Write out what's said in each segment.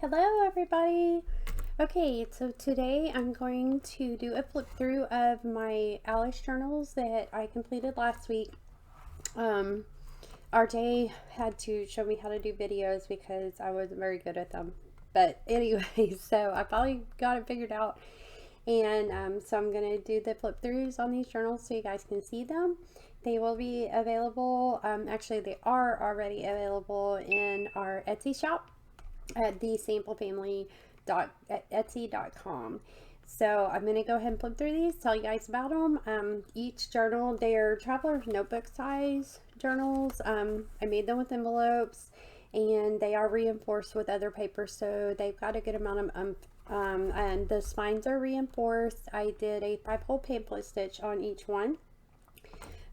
Hello everybody! Okay, so today I'm going to do a flip through of my Alice journals that I completed last week. RJ had to show me how to do videos because I wasn't very good at them. But anyway, so I finally got it figured out. And so I'm going to do the flip throughs on these journals so you guys can see them. They will be available, actually they are already available in our Etsy shop at thesamplefamily.etsy.com. So I'm going to go ahead and flip through these, tell you guys about them. Each journal, they're traveler's notebook size journals. I made them with envelopes and they are reinforced with other paper, so they've got a good amount of and the spines are reinforced. I did a 5-hole pamphlet stitch on each one.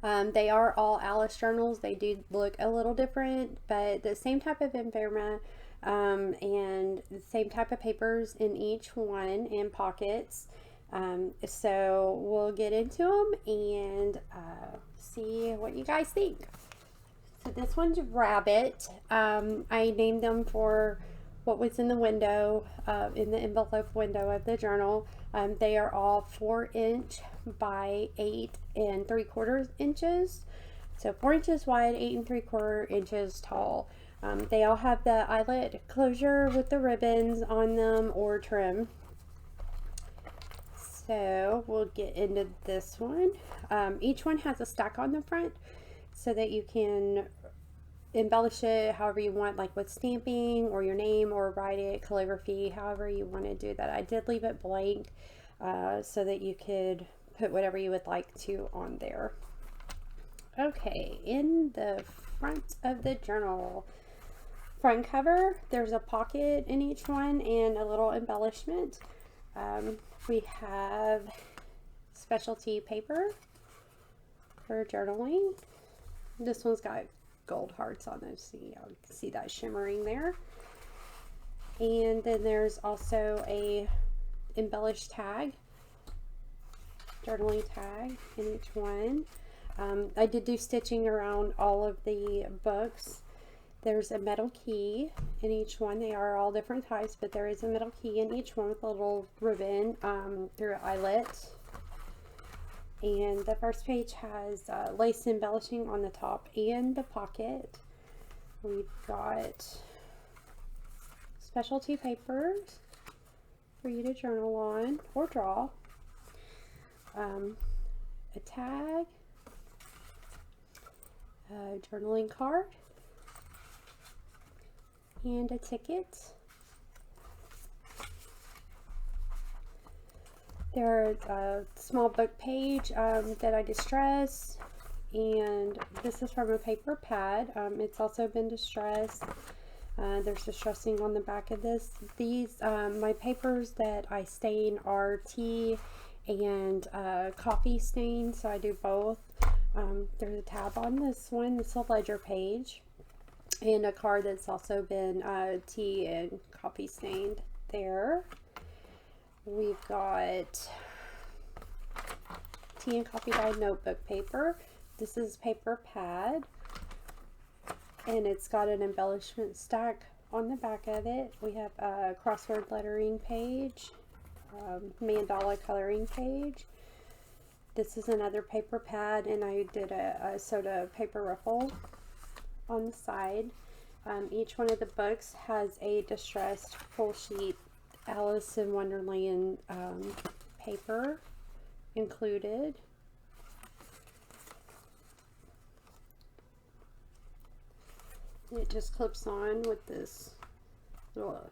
They are all Alice journals. They do look a little different, but the same type of ephemera and the same type of papers in each one and pockets. So we'll get into them and see what you guys think. So this one's Rabbit. I named them for what was in the window, in the envelope window of the journal. They are all 4" by 8 3/4 inches. So 4 inches wide, 8 3/4 inches tall. They all have the eyelet closure with the ribbons on them or trim. So we'll get into this one. Each one has a stack on the front so that you can embellish it however you want, like with stamping or your name, or write it calligraphy, however you want to do that. I did leave it blank so that you could put whatever you would like to on there. Okay, in the front of the journal, front cover, there's a pocket in each one and a little embellishment. We have specialty paper for journaling. This one's got gold hearts on them, so you can see that shimmering there. And then there's also a embellished tag, journaling tag in each one. I did do stitching around all of the books. There's a metal key in each one. They are all different types, but there is a metal key in each one with a little ribbon through an eyelet. And the first page has lace embellishing on the top and the pocket. We've got specialty papers for you to journal on or draw. A tag, a journaling card, and a ticket. There's a small book page that I distressed, and this is from a paper pad. It's also been distressed. There's distressing on the back of this. These, my papers that I stain are tea and coffee stain, so I do both. There's a tab on this one. It's a ledger page, and a card that's also been tea and coffee stained there. We've got tea and coffee dyed notebook paper. This is paper pad, and it's got an embellishment stack on the back of it. We have a crossword lettering page, mandala coloring page. This is another paper pad, and I did a soda paper ruffle on the side. Each one of the books has a distressed full sheet Alice in Wonderland paper included. It just clips on with this little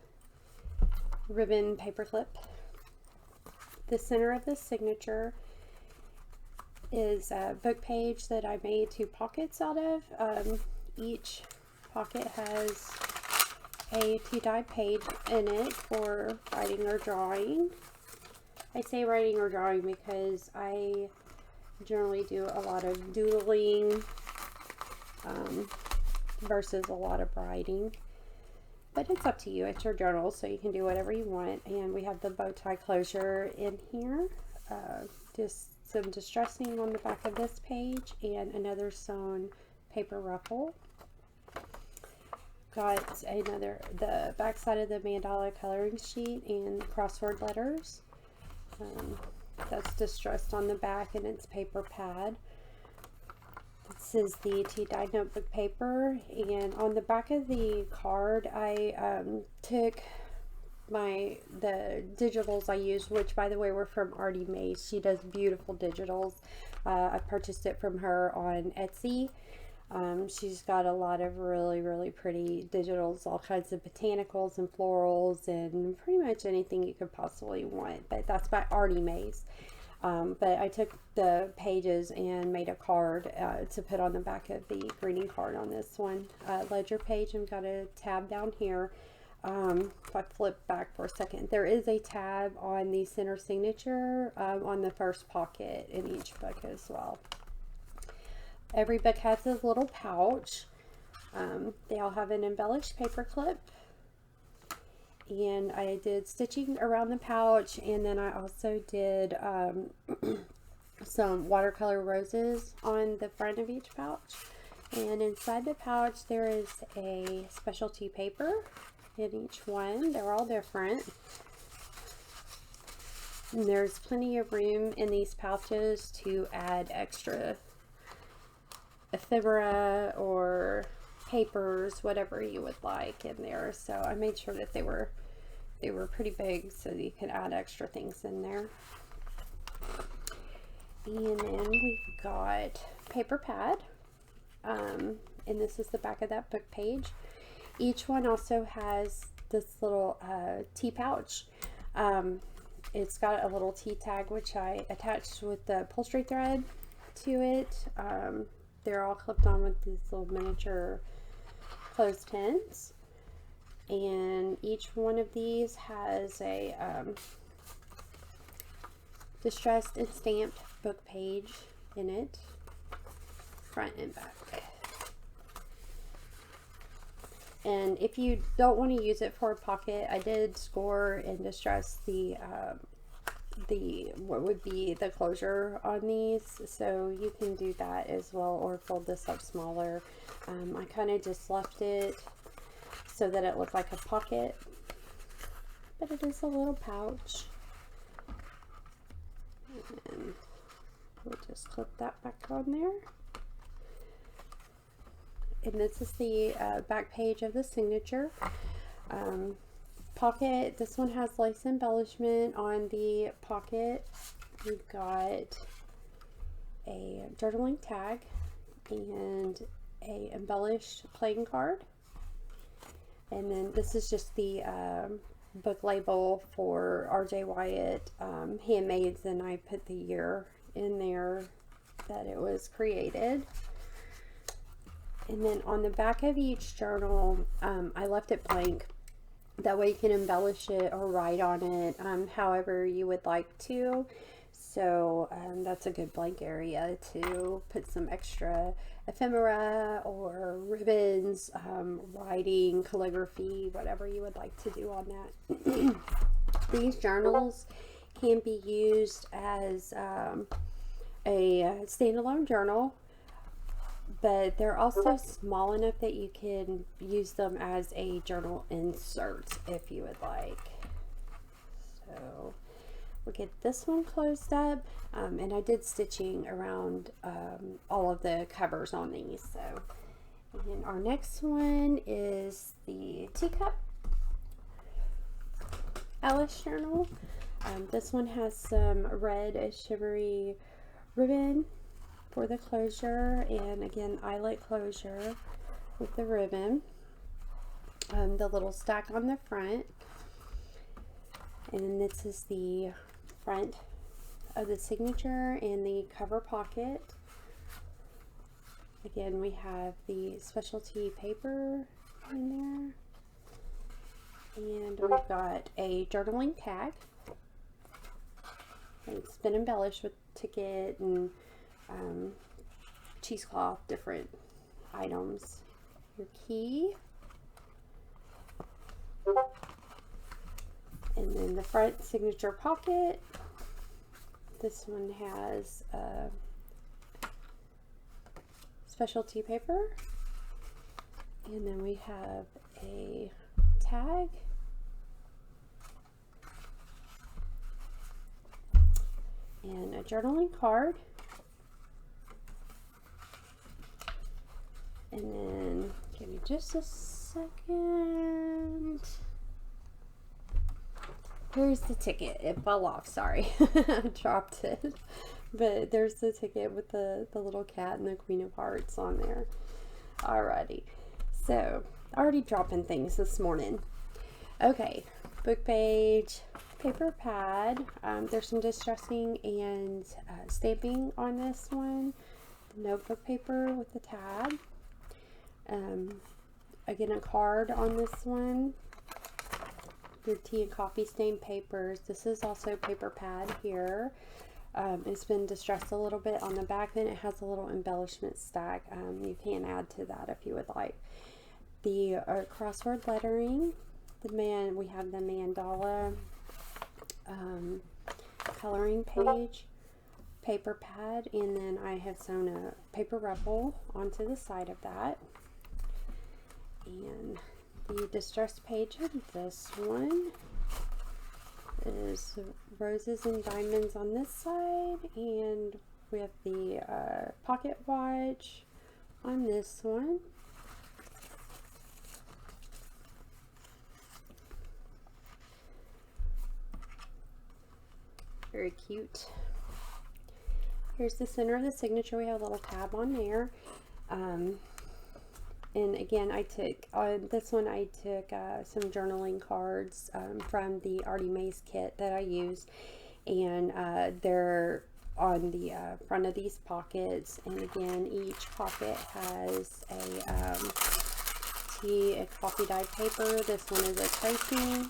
ribbon paper clip. The center of the signature is a book page that I made 2 pockets out of. Each pocket has a tea-dyed page in it for writing or drawing. I say writing or drawing because I generally do a lot of doodling versus a lot of writing. But it's up to you. It's your journal, so you can do whatever you want. And we have the bow tie closure in here. Just some distressing on the back of this page and another sewn paper ruffle. got the back side of the mandala coloring sheet and crossword letters. That's distressed on the back, and it's paper pad. This is the tea-dyed notebook paper, and on the back of the card I took the digitals I used, which by the way were from Artymaze. She does beautiful digitals. I purchased it from her on Etsy. She's got a lot of really pretty digitals, all kinds of botanicals and florals and pretty much anything you could possibly want, but that's by Artymaze. But I took the pages and made a card to put on the back of the greeting card on this one. Ledger page, and got a tab down here. If I flip back for a second, there is a tab on the center signature on the first pocket in each book as well. Every book has this little pouch. They all have an embellished paper clip. And I did stitching around the pouch, and then I also did some watercolor roses on the front of each pouch. And inside the pouch there is a specialty paper in each one. They're all different. And there's plenty of room in these pouches to add extra ephemera or papers, whatever you would like in there. So I made sure that they were pretty big so that you could add extra things in there. And then we've got paper pad, and this is the back of that book page. Each one also has this little tea pouch. It's got a little tea tag which I attached with the upholstery thread to it. They're all clipped on with these little miniature clothespins, and each one of these has a distressed and stamped book page in it, front and back. And if you don't want to use it for a pocket, I did score and distress the what would be the closure on these, so you can do that as well, or fold this up smaller. I kind of just left it so that it looked like a pocket, but it is a little pouch. And we'll just clip that back on there. And this is the back page of the signature. Pocket, this one has lace embellishment on the pocket. We've got a journaling tag and a embellished playing card. And then this is just the book label for R.J. Wyatt Handmaids, and I put the year in there that it was created. And then on the back of each journal, I left it blank. That way you can embellish it or write on it however you would like to. So that's a good blank area to put some extra ephemera or ribbons, writing, calligraphy, whatever you would like to do on that. These journals can be used as a standalone journal, but they're also small enough that you can use them as a journal insert if you would like. So we'll get this one closed up, and I did stitching around all of the covers on these. So, and our next one is the teacup Alice journal. This one has some red shimmery ribbon for the closure, and again eyelet closure with the ribbon, the little stack on the front, and then this is the front of the signature and the cover pocket. Again, we have the specialty paper in there, and we've got a journaling tag. It's been embellished with ticket and cheesecloth, different items. Your key, and then the front signature pocket. This one has specialty paper, And then we have a tag. And a journaling card. And then, give me just a second. Here's the ticket. It fell off, sorry. I dropped it. But there's the ticket with the little cat and the Queen of Hearts on there. Alrighty. So, already dropping things this morning. Okay, book page, paper pad. There's some distressing and stamping on this one. The notebook paper with the tab. Again, a card on this one. Your tea and coffee stained papers. This is also paper pad here. It's been distressed a little bit on the back. Then it has a little embellishment stack. You can add to that if you would like. The crossword lettering. We have the mandala coloring page, paper pad, and then I have sewn a paper ruffle onto the side of that. And the distressed page of this one is roses and diamonds on this side, and we have the pocket watch on this one. Very cute. Here's the center of the signature. We have a little tab on there. And again, I took, on this one, I took some journaling cards from the Artymaze kit that I used. And they're on the front of these pockets. And again, each pocket has a tea and coffee dyed paper. This one is a tracing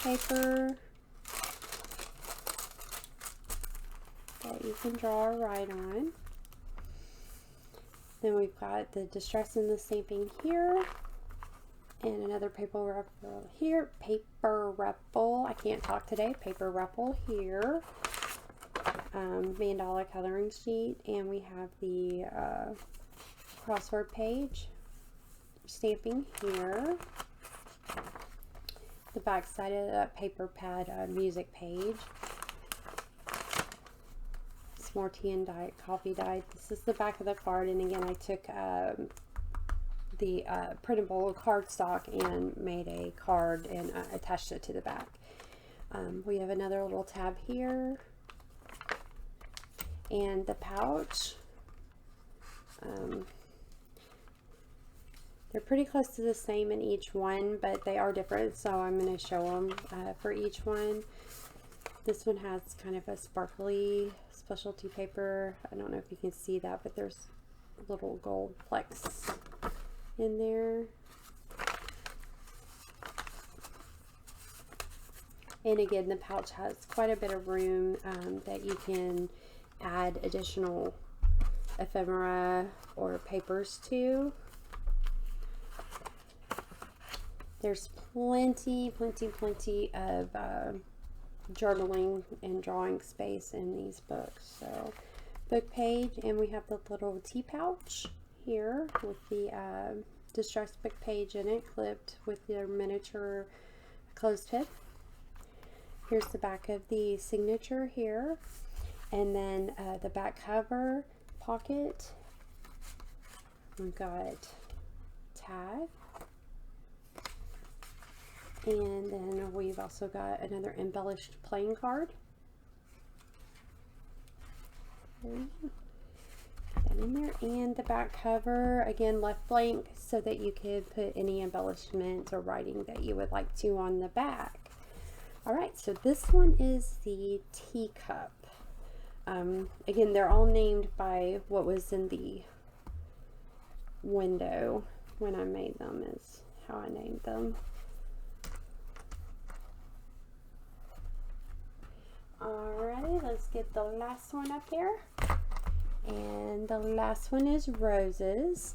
paper that you can draw or write on. Then we've got the distress and the stamping here, and another paper ruffle here. Paper ruffle, I can't talk today. Paper ruffle here. Mandala coloring sheet, and we have the crossword page. Stamping here. The back side of the paper pad music page. More tea and diet coffee dyed. This is the back of the card, and again I took the printable cardstock and made a card and attached it to the back. We have another little tab here, and the pouch. They're pretty close to the same in each one, but they are different, so I'm going to show them for each one. This one has kind of a sparkly specialty paper. I don't know if you can see that, but there's little gold flecks in there. And again, the pouch has quite a bit of room that you can add additional ephemera or papers to. There's plenty of journaling and drawing space in these books. So book page, and we have the little tea pouch here with the distressed book page in it, clipped with your miniature clothespin. Here's the back of the signature here, and then the back cover pocket. We've got tag. And then we've also got another embellished playing card. Put that in there. And the back cover, again, left blank so that you could put any embellishment or writing that you would like to on the back. Alright, so this one is the teacup. Again, they're all named by what was in the window when I made them, is how I named them. Alrighty, let's get the last one up here. And the last one is roses.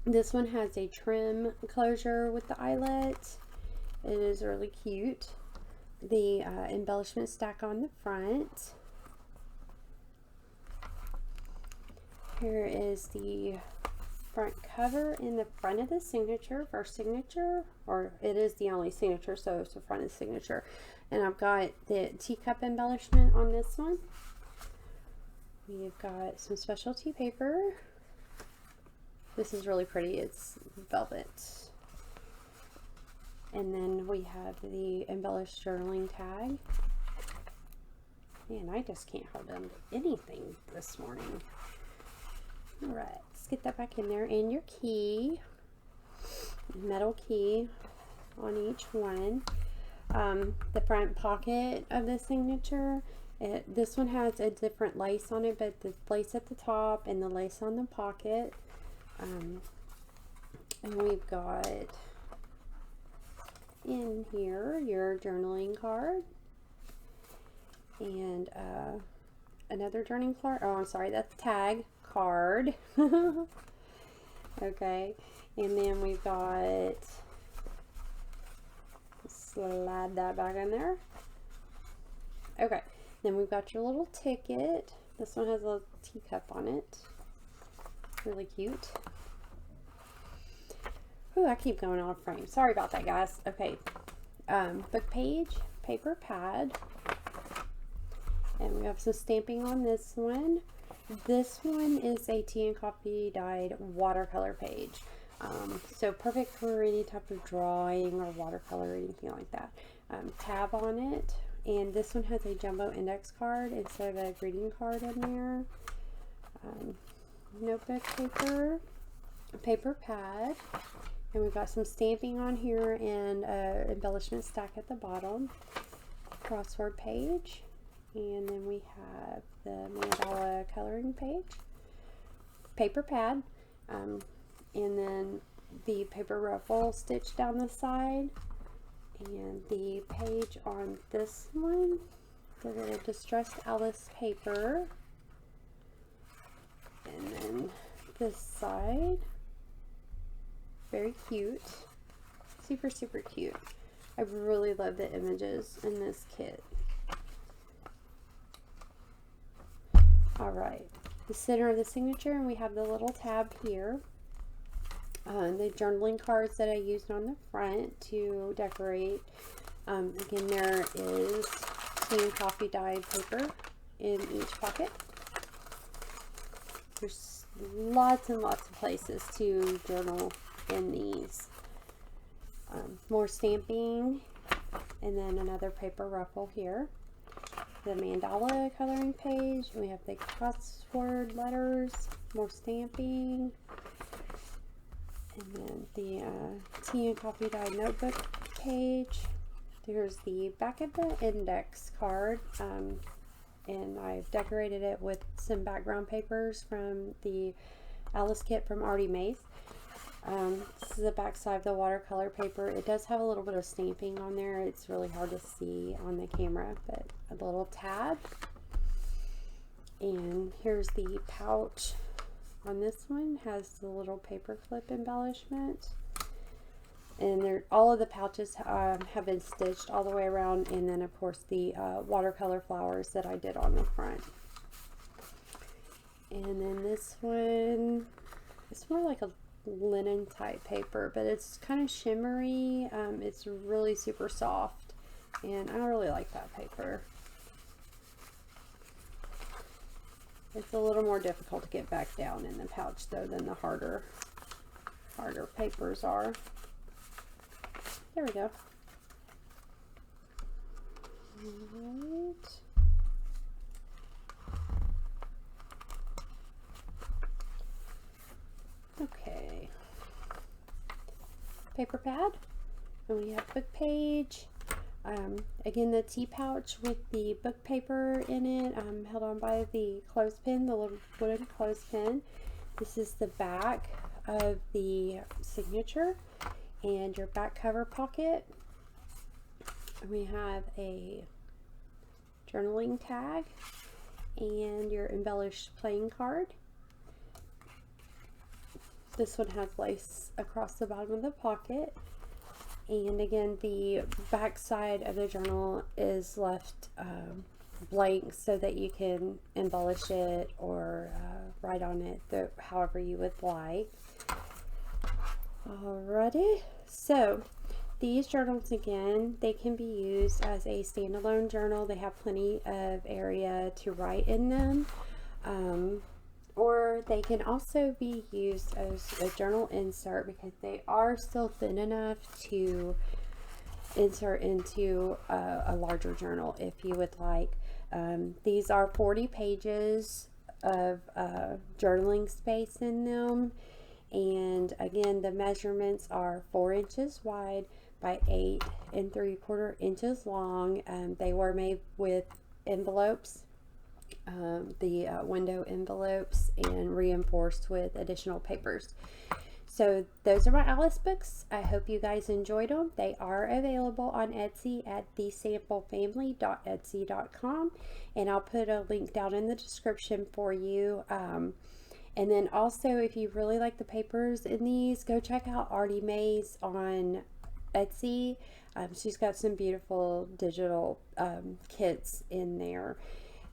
This one has a trim closure with the eyelet. It is really cute. The embellishment stack on the front. Here is the front cover in the front of the signature, first signature, or it is the only signature, so it's the front of the signature. And I've got the teacup embellishment on this one. We've got some specialty paper. This is really pretty. It's velvet. And then we have the embellished journaling tag. Man, I just can't hold on to anything this morning. All right, let's get that back in there. And your key, metal key on each one. The front pocket of the signature, this one has a different lace on it, but the lace at the top and the lace on the pocket. And we've got in here your journaling card and another journaling card. Oh, I'm sorry, that's tag card. Okay, and then we've got, slide that back in there. Okay, then we've got your little ticket. This one has a little teacup on it. Really cute. Oh, I keep going off frame. Sorry about that, guys. Okay, book page, paper pad, and we have some stamping on this one. This one is a tea and coffee dyed watercolor page. So perfect for any type of drawing or watercolor or anything like that. Tab on it, and this one has a jumbo index card instead of a greeting card in there. Notebook paper, paper pad, and we've got some stamping on here and embellishment stack at the bottom. Crossword page, and then we have the mandala coloring page, paper pad, and then the paper ruffle stitched down the side, and the page on this one, the distressed Alice paper, and then this side, very cute, super cute. I really love the images in this kit. All right, the center of the signature, and we have the little tab here. The journaling cards that I used on the front to decorate. Again, there is tea and coffee dyed paper in each pocket. There's lots and lots of places to journal in these. More stamping, and then another paper ruffle here. The mandala coloring page. We have the crossword letters, more stamping, and then the tea and coffee dyed notebook page. There's the back of the index card, and I've decorated it with some background papers from the Alice kit from Artymaze. This is the back side of the watercolor paper. It does have a little bit of stamping on there. It's really hard to see on the camera, but a little tab. And here's the pouch on this one. Has the little paper clip embellishment. And all of the pouches have been stitched all the way around, and then of course the watercolor flowers that I did on the front. And then this one, it's more like a linen type paper, but it's kind of shimmery. It's really super soft, and I really like that paper. It's a little more difficult to get back down in the pouch though than the harder papers are. There we go. All right. Okay. Paper pad, and we have book page. Again, the tea pouch with the book paper in it, held on by the clothespin, the little wooden clothespin. This is the back of the signature and your back cover pocket. We have a journaling tag and your embellished playing card. This one has lace across the bottom of the pocket. And again, the back side of the journal is left blank so that you can embellish it or write on it however you would like. Alrighty, so these journals, again, they can be used as a standalone journal. They have plenty of area to write in them, or they can also be used as a journal insert because they are still thin enough to insert into a larger journal if you would like. These are 40 pages of journaling space in them, and again, the measurements are 4 inches wide by 8 3/4 inches long. They were made with envelopes, the window envelopes, and reinforced with additional papers. So those are my Alice books. I hope you guys enjoyed them. They are available on Etsy at thesamplefamily.etsy.com, and I'll put a link down in the description for you. And then also, if you really like the papers in these, go check out Artymaze on Etsy. She's got some beautiful digital kits in there.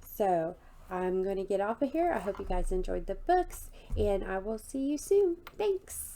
So I'm going to get off of here. I hope you guys enjoyed the books, and I will see you soon. Thanks.